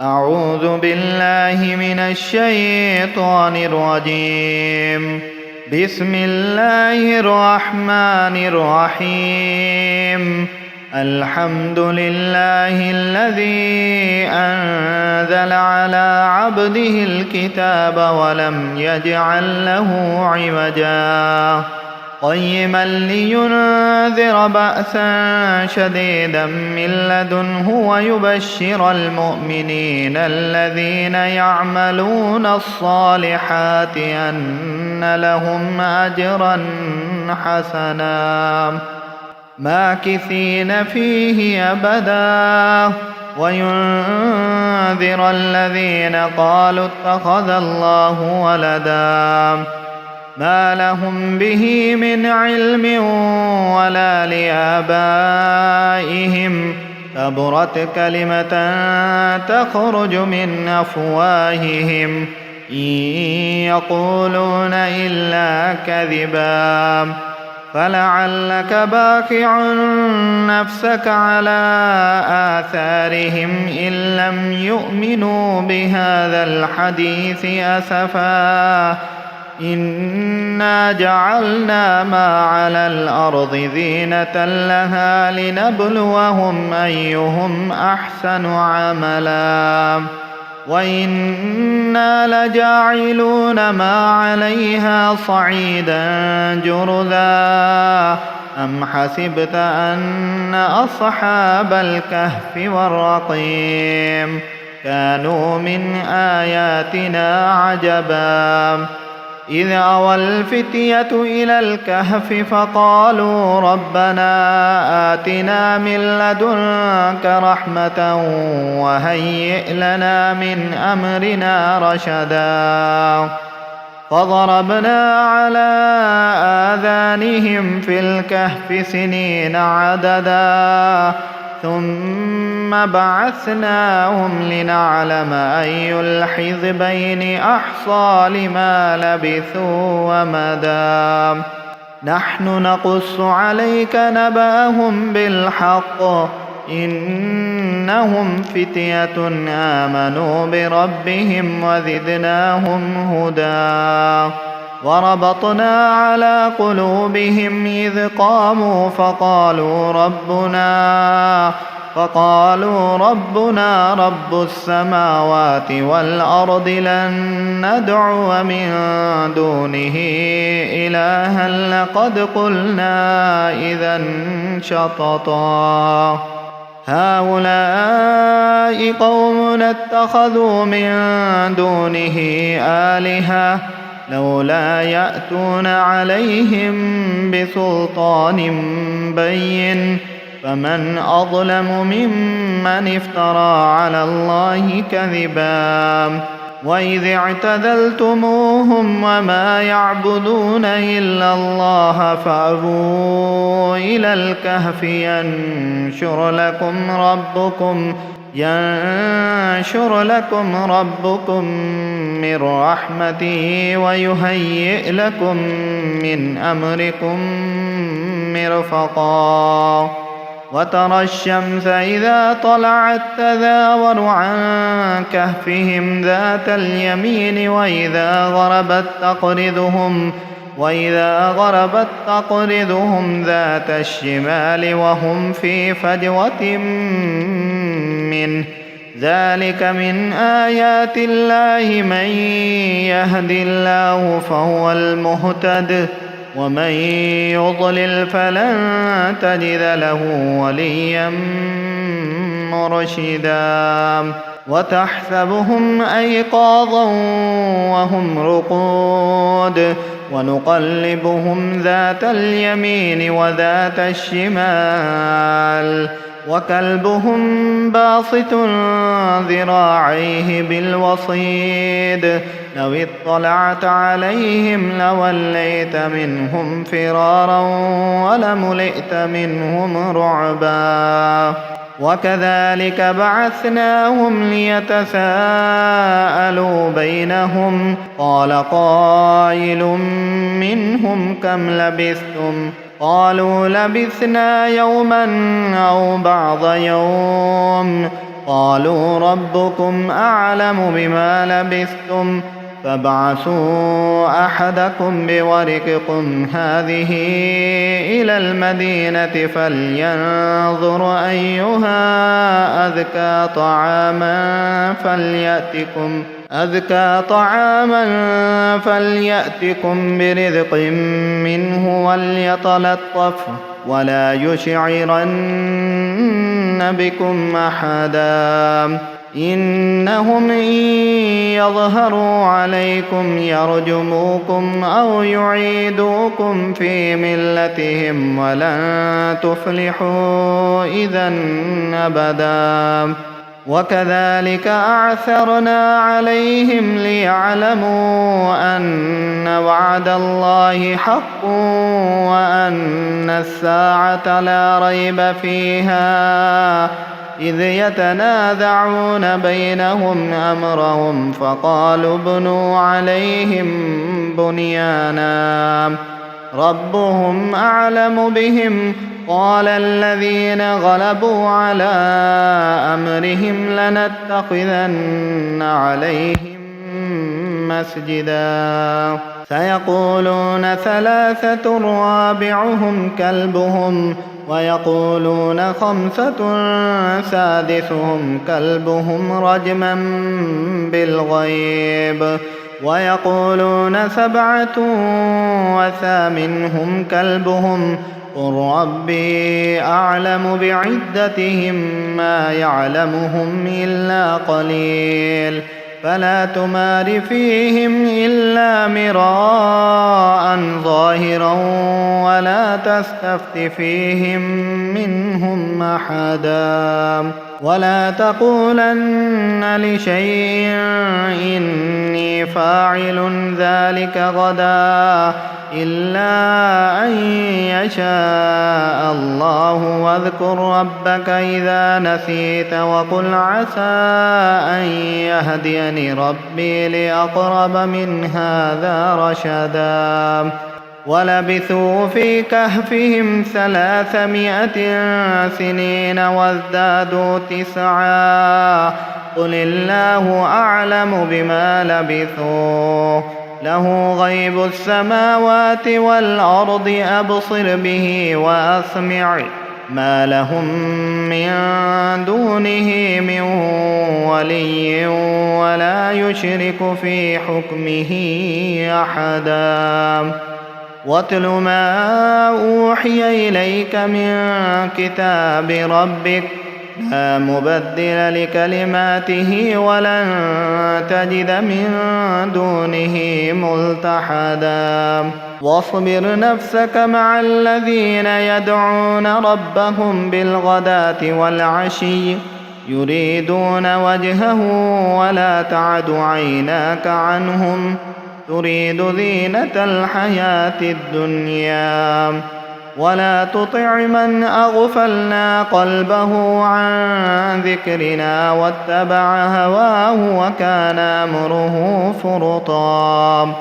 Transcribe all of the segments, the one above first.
أعوذ بالله من الشيطان الرجيم. بسم الله الرحمن الرحيم. الحمد لله الذي أنزل على عبده الكتاب ولم يجعل له عوجا قيما لينذر بأسا شديدا من لدنه ويبشر المؤمنين الذين يعملون الصالحات أن لهم أجرا حسنا ماكثين فيه أبدا وينذر الذين قالوا اتخذ الله ولدا ما لهم به من علم ولا لآبائهم كبرت كلمة تخرج من أفواههم إن يقولون إلا كذبا فلعلك باخع نفسك على آثارهم إن لم يؤمنوا بهذا الحديث أسفا إنا جعلنا ما على الأرض زينة لها لنبلوهم أيهم أحسن عملا وإنا لجاعلون ما عليها صعيدا جرذا أم حسبت أن أصحاب الكهف والرقيم كانوا من آياتنا عجبا إذ أوى الفتية إلى الكهف فقالوا ربنا آتنا من لدنك رحمة وهيئ لنا من أمرنا رشدا فضربنا على آذانهم في الكهف سنين عددا ثم بعثناهم لنعلم أي الحزبين أحصى لما لبثوا ومدى نحن نقص عليك نبأهم بالحق إنهم فتية آمنوا بربهم وزدناهم هدى وربطنا على قلوبهم إذ قاموا فقالوا ربنا رب السماوات والأرض لن ندعو من دونه إلها لقد قلنا إذا شططا هؤلاء قوم اتخذوا من دونه آلهة لولا يأتون عليهم بسلطان بين فمن أظلم ممن افترى على الله كذبا وإذ اعتزلتموهم وما يعبدون إلا الله فأووا إلى الكهف ينشر لكم ربكم من رحمته ويهيئ لكم من أمركم مرفقا وترى الشمس إذا طلعت تزاور عن كهفهم ذات اليمين وإذا غربت تقرضهم ذات الشمال وهم في فجوة منه ذلك من آيات الله من يهد الله فهو المهتد ومن يضلل فلن تجد له وليا مرشدا وتحسبهم أيقاظا وهم رقود ونقلبهم ذات اليمين وذات الشمال وكلبهم باسط ذراعيه بالوصيد لو اطلعت عليهم لوليت منهم فرارا ولملئت منهم رعبا وكذلك بعثناهم ليتساءلوا بينهم قال قائل منهم كم لبثتم قالوا لبثنا يوما أو بعض يوم قالوا ربكم أعلم بما لبثتم فابعثوا أحدكم بورقكم هذه إلى المدينة فلينظر أيها أذكى طعاما فليأتكم برزق منه وليتلطف ولا يشعرن بكم أحدا إنهم إن يظهروا عليكم يرجموكم أو يعيدوكم في ملتهم ولن تفلحوا إذا أبدا وكذلك أعثرنا عليهم ليعلموا أن وعد الله حق وأن الساعة لا ريب فيها إذ يتنازعون بينهم أمرهم فقالوا ابنوا عليهم بنيانا ربهم أعلم بهم قال الذين غلبوا على أمرهم لنتخذن عليهم مسجدا سيقولون ثلاثة رابعهم كلبهم ويقولون خمسة سادسهم كلبهم رجما بالغيب ويقولون سبعة وثامنهم كلبهم قل ربي أعلم بعدتهم ما يعلمهم إلا قليل فلا تمار فيهم إلا مراء ظاهرا ولا تستفت فيهم منهم أحدا ولا تقولن لشيء إني فاعل ذلك غدا إلا أن يشاء الله واذكر ربك إذا نسيت وقل عسى أن يهديني ربي لأقرب من هذا رشدا ولبثوا في كهفهم 300 سنين وازدادوا 9 قل الله أعلم بما لبثوا له غيب السماوات والأرض أبصر به وأسمع ما لهم من دونه من ولي ولا يشرك في حكمه أحدا واتل ما أوحي إليك من كتاب ربك لا مبدل لكلماته ولن تجد من دونه ملتحدا واصبر نفسك مع الذين يدعون ربهم بالغداة والعشي يريدون وجهه ولا تعد عيناك عنهم تريد زينة الحياة الدنيا ولا تطع من أغفلنا قلبه عن ذكرنا واتبع هواه وكان أمره فرطا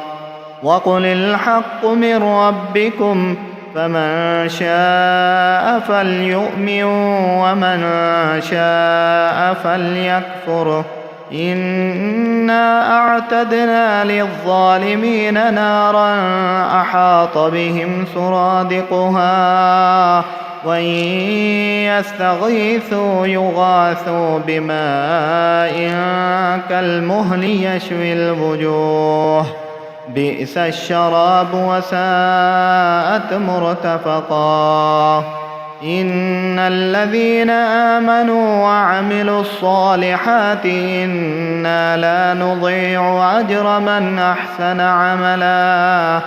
وقل الحق من ربكم فمن شاء فليؤمن ومن شاء فليكفر إنا أعتدنا للظالمين نارا أحاط بهم سرادقها وإن يستغيثوا يغاثوا بماء كالمهل يشوي الوجوه بئس الشراب وساءت مرتفقا إن الذين آمنوا وعملوا الصالحات إنا لا نضيع أجر من أحسن عملا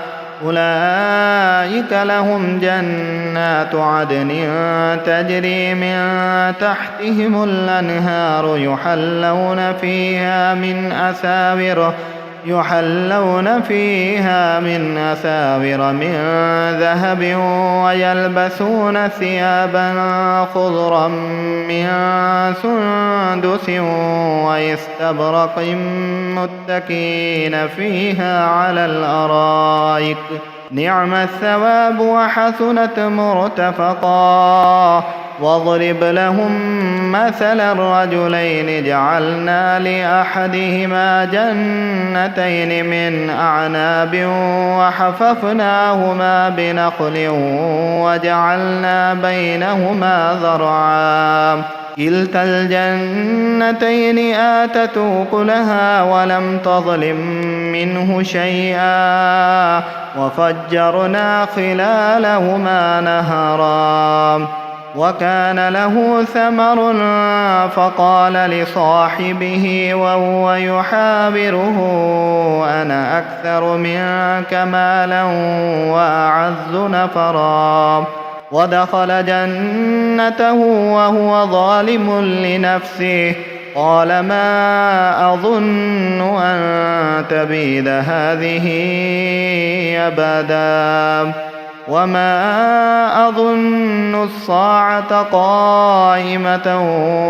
أولئك لهم جنات عدن تجري من تحتهم الأنهار يحلون فيها من أساور من ذهب ويلبسون ثيابا خضرا من سندس واستبرق متكئين فيها على الأرائك نعم الثواب وحسنت مرتفقا واضرب لهم مثل الرجلين جعلنا لأحدهما جنتين من أعناب وحففناهما بنخل وجعلنا بينهما زرعا كلتا الجنتين آتت أكلها ولم تظلم منه شيئا وفجرنا خلالهما نهرا وكان له ثمر فقال لصاحبه وهو يحاوره أنا أكثر منك مالا وأعز نفرا ودخل جنته وهو ظالم لنفسه قال ما أظن أن تبيد هذه أبدا وما أظن الساعة قائمة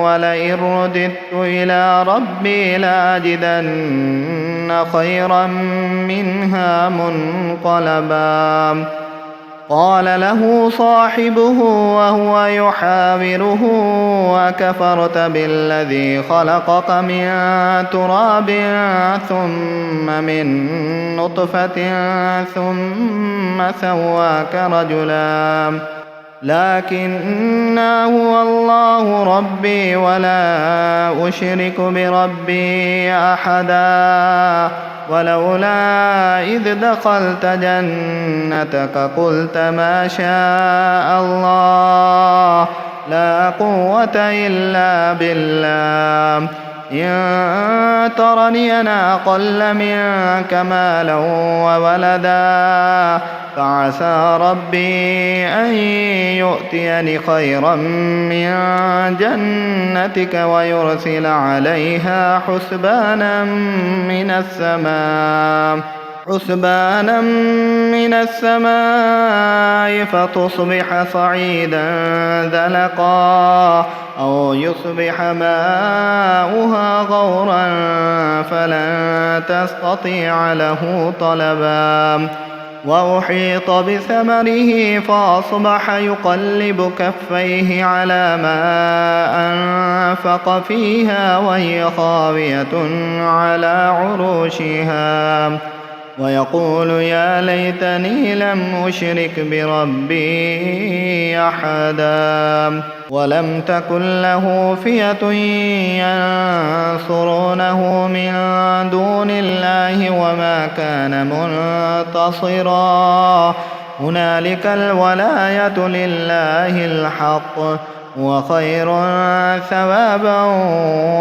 ولئن رددت إلى ربي لأجدن خيرا منها منقلبا قال له صاحبه وهو يحاوره أكفرت بالذي خلقك من تراب ثم من نطفة ثم سواك رجلا لكن هو الله ربي ولا أشرك بربي أحدا ولولا إذ دخلت جنتك قلت ما شاء الله لا قوة إلا بالله إن ترني أنا أقل منك مالا وولدا فعسى ربي أن يؤتيني خيرا من جنتك ويرسل عليها حسبانا من السماء فتصبح صعيدا زلقا أو يصبح ماؤها غورا فلن تستطيع له طلبا وأحيط بثمره فأصبح يقلب كفيه على ما أنفق فيها وهي خاوية على عروشها ويقول يا ليتني لم أشرك بربي أحدا ولم تكن له فئة ينصرونه من دون الله وما كان منتصرا هنالك الولاية لله الحق وخير ثوابا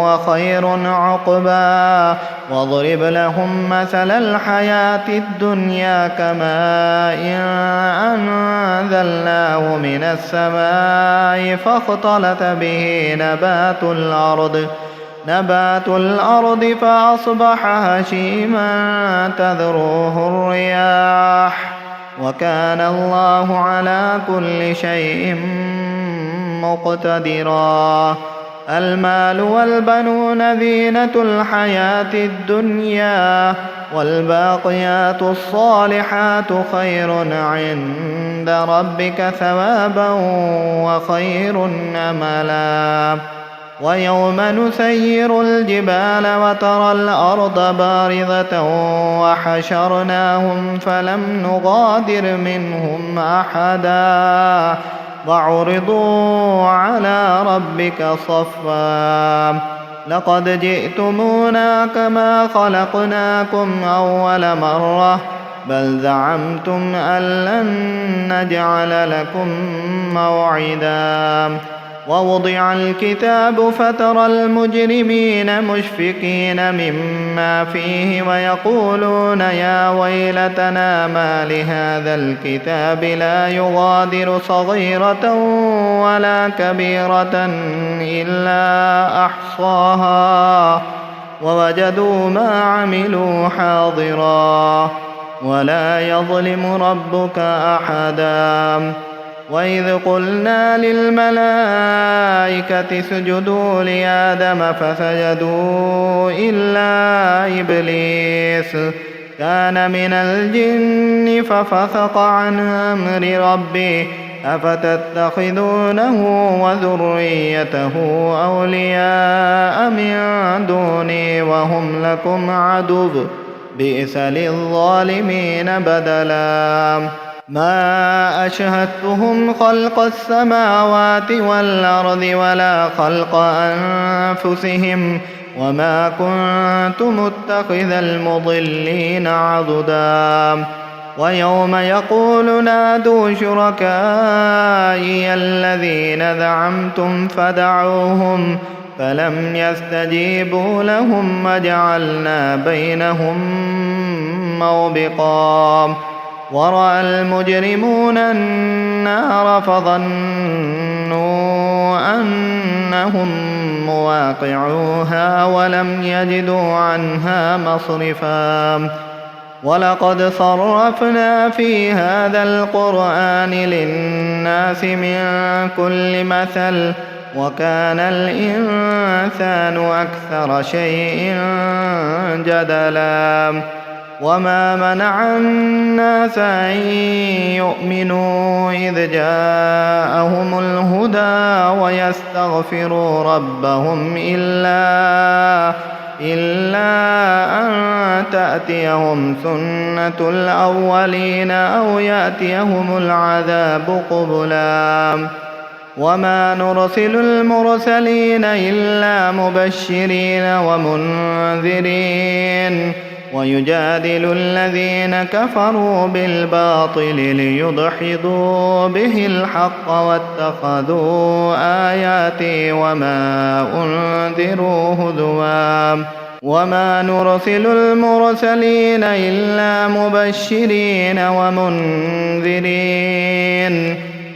وخير عقبا واضرب لهم مثل الحياة الدنيا كماء أنزلناه من السماء فاختلط به نبات الأرض فأصبح هشيما تذروه الرياح وكان الله على كل شيء مقتدرا المال والبنون زينة الحياة الدنيا والباقيات الصالحات خير عند ربك ثوابا وخير أملا ويوم نسير الجبال وترى الأرض بارزة وحشرناهم فلم نغادر منهم أحدا وعرضوا على ربك صفا لقد جئتمونا كما خلقناكم أول مرة بل زعمتم أن لن نجعل لكم موعدا ووضع الكتاب فترى المجرمين مشفقين مما فيه ويقولون يا ويلتنا ما لهذا الكتاب لا يغادر صغيرة ولا كبيرة إلا أحصاها ووجدوا ما عملوا حاضرا ولا يظلم ربك أحدا وإذ قلنا للملائكة اسجدوا لآدم فسجدوا إلا إبليس كان من الجن ففسق عن أمر ربه أفتتخذونه وذريته أولياء من دوني وهم لكم عدو بئس للظالمين بدلا ما أشهدتهم خلق السماوات والأرض ولا خلق أنفسهم وما كنت متخذ المضلين عضدا ويوم يقول نادوا شركائي الذين زعمتم فدعوهم فلم يستجيبوا لهم وجعلنا بينهم موبقا ورأى المجرمون النار فظنوا أنهم مواقعوها ولم يجدوا عنها مصرفا ولقد صرفنا في هذا القرآن للناس من كل مثل وكان الإنسان أكثر شيء جدلا وما منع الناس أن يؤمنوا إذ جاءهم الهدى ويستغفروا ربهم إلا أن تأتيهم سنة الأولين أو يأتيهم العذاب قبلا وما نرسل المرسلين إلا مبشرين ومنذرين ويجادل الذين كفروا بالباطل ليدحضوا به الحق واتخذوا آياتي وما أنذروا هزوا وما نرسل المرسلين إلا مبشرين ومنذرين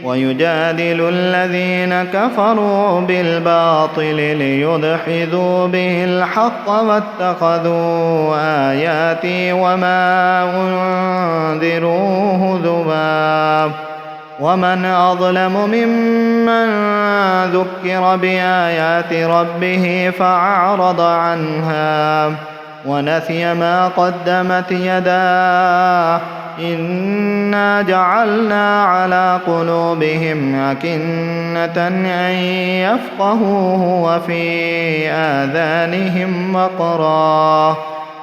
ويجادل الذين كفروا بالباطل ليدحضوا به الحق واتخذوا آياتي وما أنذروا هزوا ومن أظلم ممن ذكر بآيات ربه فأعرض عنها ونسي ما قدمت يداه إنا جعلنا على قلوبهم أكنة أن يفقهوه وفي آذانهم وقرا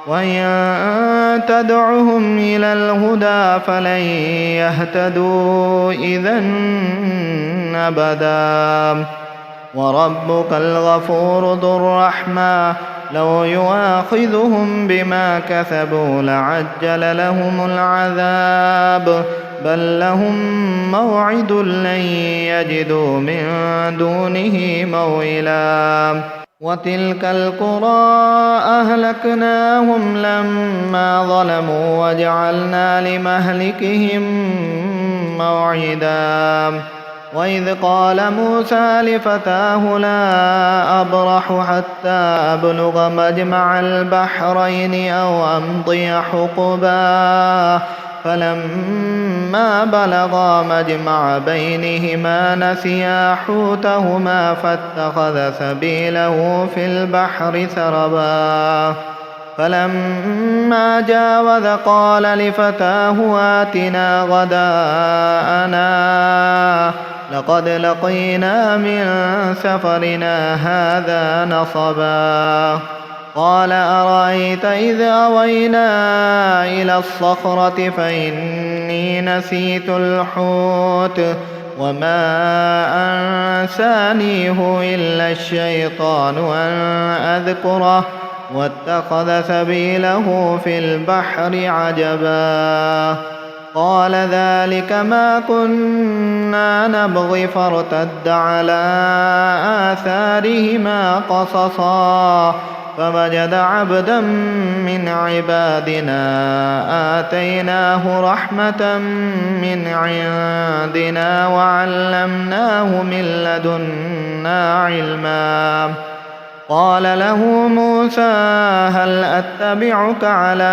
وإن تدعهم إلى الهدى فلن يهتدوا إذا أبدا وربك الغفور ذو الرحمة لو يؤاخذهم بما كسبوا لعجل لهم العذاب بل لهم موعد لن يجدوا من دونه موئلا وتلك القرى أهلكناهم لما ظلموا وجعلنا لمهلكهم موعدا وإذ قال موسى لفتاه لا أبرح حتى أبلغ مجمع البحرين أو أمضي حقبا فلما بلغا مجمع بينهما نسيا حوتهما فاتخذ سبيله في البحر سربا فلما جاوز قال لفتاه آتنا غداءنا لقد لقينا من سفرنا هذا نصبا قال أرأيت إذ أوينا إلى الصخرة فإني نسيت الحوت وما أنسانيه إلا الشيطان أن أذكره واتخذ سبيله في البحر عجبا قال ذلك ما كنا نبغي فارتد على آثارهما قصصا فوجد عبدا من عبادنا آتيناه رحمة من عندنا وعلمناه من لدنا علما قال له موسى هل أتبعك على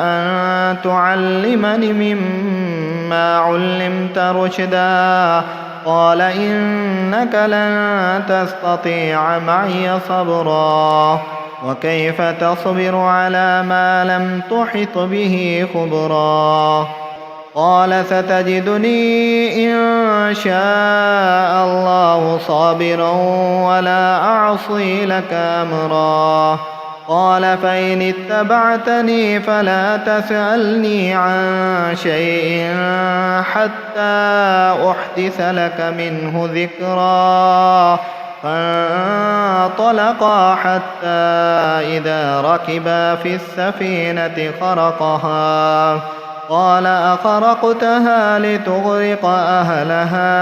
أن تعلمني مما علمت رشدا قال إنك لن تستطيع معي صبرا وكيف تصبر على ما لم تحط به خبرا قال ستجدني إن شاء الله صابرا ولا أعصي لك أمرا. قال فإن اتبعتني فلا تسألني عن شيء حتى أحدث لك منه ذكرا. فانطلقا حتى إذا ركبا في السفينة خرقها. قال أخرقتها لتغرق أهلها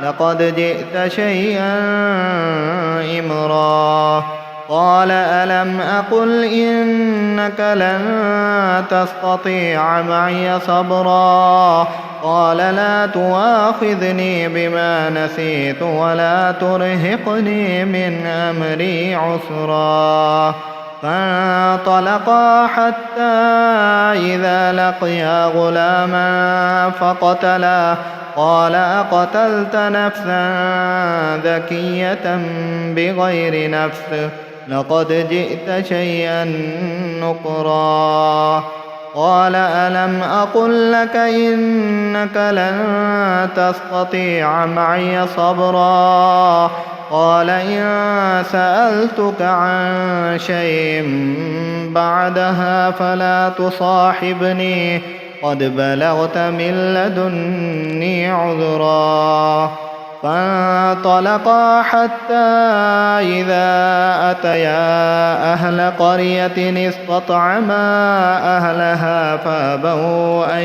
لقد جئت شيئا إمرا. قال ألم أقل إنك لن تستطيع معي صبرا. قال لا تؤاخذني بما نسيت ولا ترهقني من أمري عسرا. فانطلقا حتى إذا لقيا غلاما فقتلا. قال أقتلت نفسا ذكية بغير نفس لقد جئت شيئا نكرا. قال ألم أقل لك إنك لن تستطيع معي صبرا. قال إن سألتك عن شيء بعدها فلا تصاحبني قد بلغت من لدني عذرا. فانطلقا حتى إذا أتيا أهل قرية استطعما أهلها فأبوا أن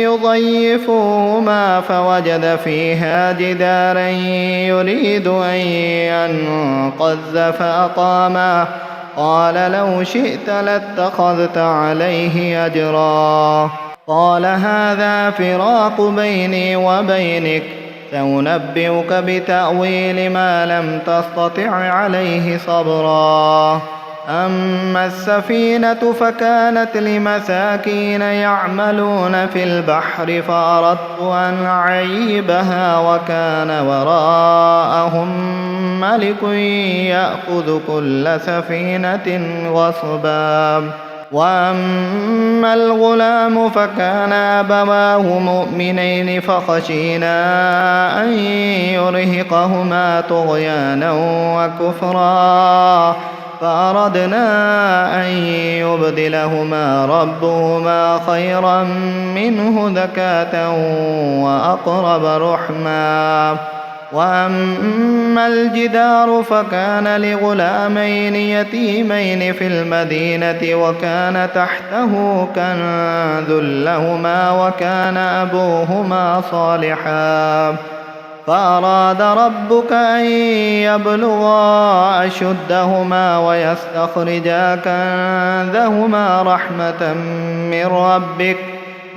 يضيفوهما فوجد فيها جدارا يريد أن ينقض فأقاما. قال لو شئت لاتخذت عليه أجرا. قال هذا فراق بيني وبينك سأنبئك بتأويل ما لم تستطع عليه صبرا. أما السفينة فكانت لمساكين يعملون في البحر فأردت أن أعيبها وكان وراءهم ملك يأخذ كل سفينة غصبا. وأما الغلام فكان أبواه مؤمنين فخشينا أن يرهقهما طغيانا وكفرا. فأردنا أن يبدلهما ربهما خيرا منه زكاة وأقرب رحما. وأما الجدار فكان لغلامين يتيمين في المدينة وكان تحته كنز لهما وكان أبوهما صالحا. فأراد ربك أن يبلغا أشدهما ويستخرجا كنزهما رحمة من ربك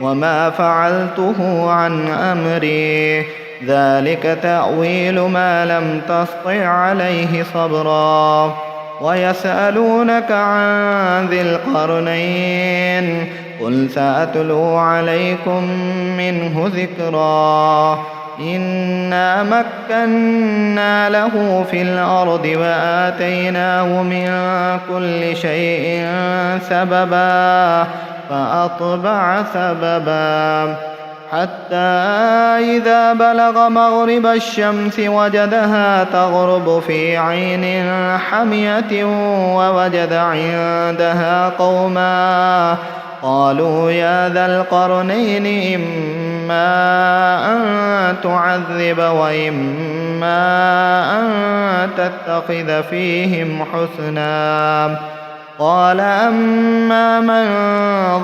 وما فعلته عن أمري ذلك تأويل ما لم تسطع عليه صبرا. ويسألونك عن ذي القرنين قل سأتلو عليكم منه ذكرا. إنا مكنا له في الأرض وآتيناه من كل شيء سببا فأتبع سببا حتى إذا بلغ مغرب الشمس وجدها تغرب في عين حمية ووجد عندها قوما قالوا يا ذا القرنين إما أن تعذب وإما أن تتخذ فيهم حسنا. قال أما من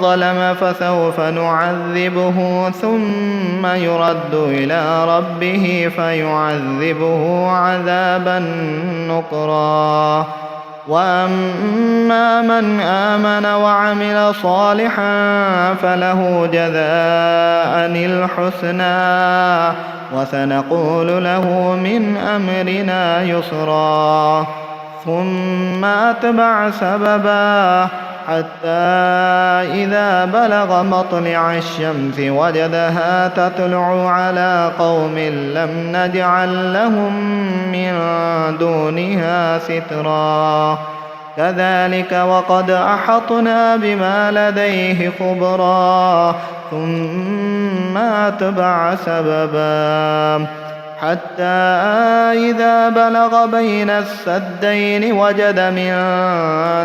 ظلم فسوف نعذبه ثم يرد إلى ربه فيعذبه عذابا نكرا. وأما من آمن وعمل صالحا فله جزاء الحسنى وسنقول له من أمرنا يسرا. ثم أتبع سببا حتى إذا بلغ مطلع الشمس وجدها تطلع على قوم لم نجعل لهم من دونها سترا. كذلك وقد أحطنا بما لديه خبرا ثم أتبع سببا حتى إذا بلغ بين السدين وجد من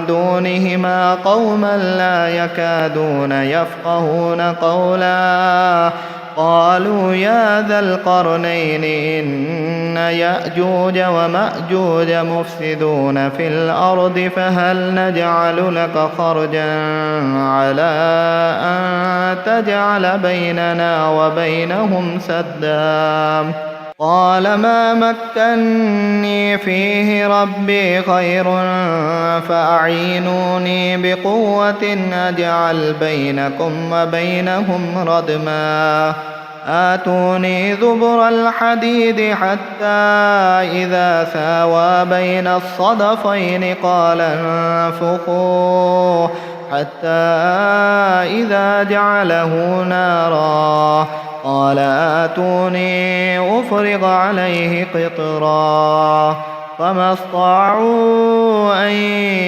دونهما قوما لا يكادون يفقهون قولا قالوا يا ذا القرنين إن يأجوج ومأجوج مفسدون في الأرض فهل نجعل لك خرجا على أن تجعل بيننا وبينهم سدا قال ما مكني فيه ربي خير فأعينوني بقوة أجعل بينكم وبينهم ردما آتوني زبر الحديد حتى إذا ساوى بين الصدفين قال انفخوا حتى إذا جعله نارا قال آتوني أفرغ عليه قطرا فما استطاعوا أن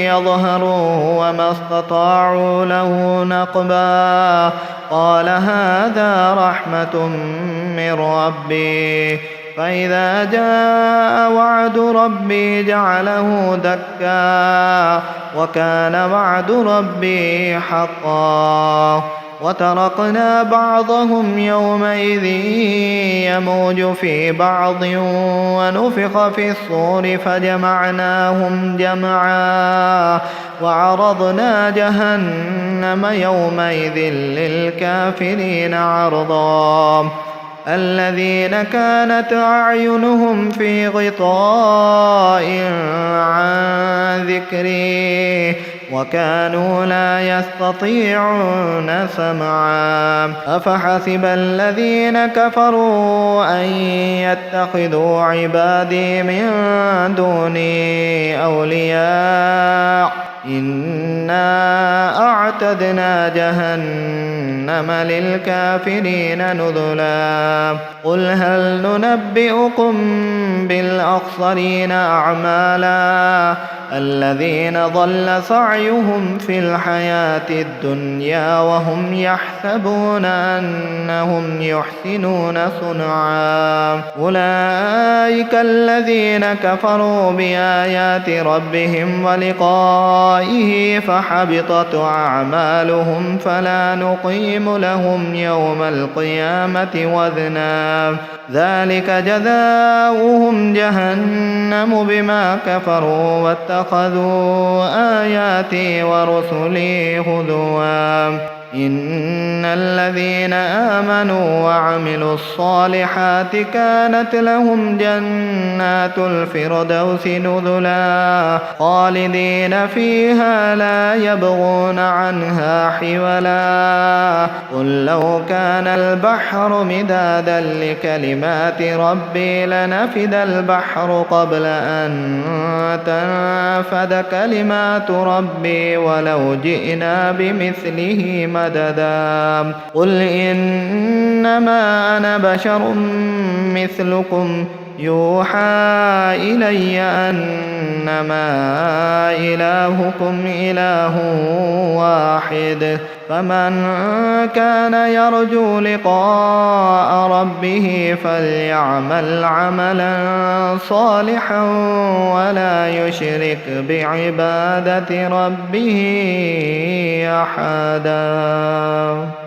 يظهروه وما استطاعوا له نقبا قال هذا رحمة من ربي فإذا جاء وعد ربي جعله دكا وكان وعد ربي حقا وتركنا بعضهم يومئذ يموج في بعض ونفخ في الصور فجمعناهم جمعا وعرضنا جهنم يومئذ للكافرين عرضا الذين كانت أعينهم في غطاء عن ذكري وكانوا لا يستطيعون سمعا أفحسب الذين كفروا أن يتخذوا عبادي من دوني أولياء إنا أعتدنا جهنم للكافرين نزلا قل هل ننبئكم بالأخسرين أعمالا الذين ضل سعيهم في الحياة الدنيا وهم يحسبون أنهم يحسنون صنعا أولئك الذين كفروا بآيات ربهم ولقائه فحبطت أعمالهم فلا نقيم لهم يوم القيامة وزنا ذلك جزاؤهم جهنم بما كفروا واتخذوا آياتي ورسلي هزوا إن الذين آمنوا وعملوا الصالحات كانت لهم جنات الفردوس نزلا خالدين فيها لا يبغون عنها حولا قل لو كان البحر مدادا لكلمات ربي لنفد البحر قبل أن تنفد كلمات ربي ولو جئنا بمثله مددا قل إنما أنا بشر مثلكم يوحى إلي أنما إلهكم إله واحد فمن كان يرجو لقاء ربه فليعمل عملا صالحا ولا يشرك بعبادة ربه أحدا.